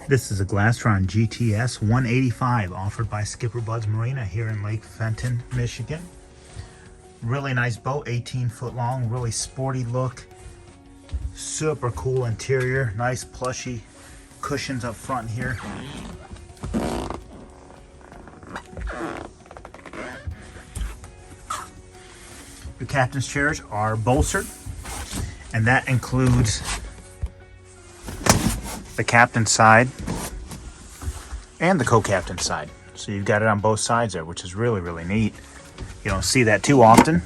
This is a Glastron GTS 185 offered by SkipperBud's Marina here in Lake Fenton, Michigan. Really nice boat, 18 foot long, really sporty look. Super cool interior, nice plushy cushions up front here. Your captain's chairs are bolstered, and that includes the captain's side and the co-captain's side. So you've got it on both sides there, which is really, really neat. You don't see that too often.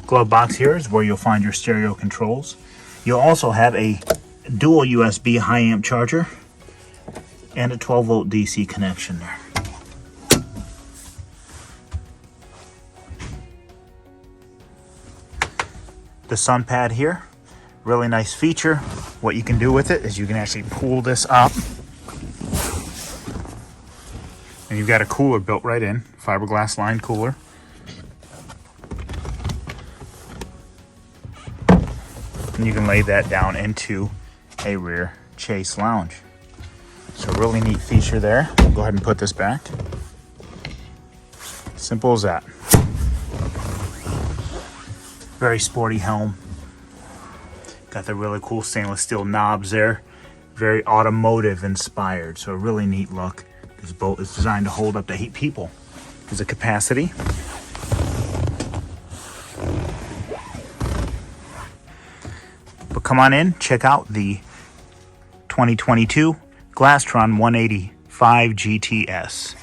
Glove box here is where you'll find your stereo controls. You'll also have a dual USB high amp charger and a 12 volt DC connection there. The sun pad here, really nice feature. What you can do with it is you can actually pull this up, and you've got a cooler built right in, fiberglass lined cooler. And you can lay that down into a rear chase lounge. So really neat feature there. We'll go ahead and put this back. Simple as that. Very sporty helm. Got the really cool stainless steel knobs there. Very automotive inspired, so a really neat look. This boat is designed to hold up to 8 people. There's a capacity. But come on in, check out the 2022 Glastron 185 GTS.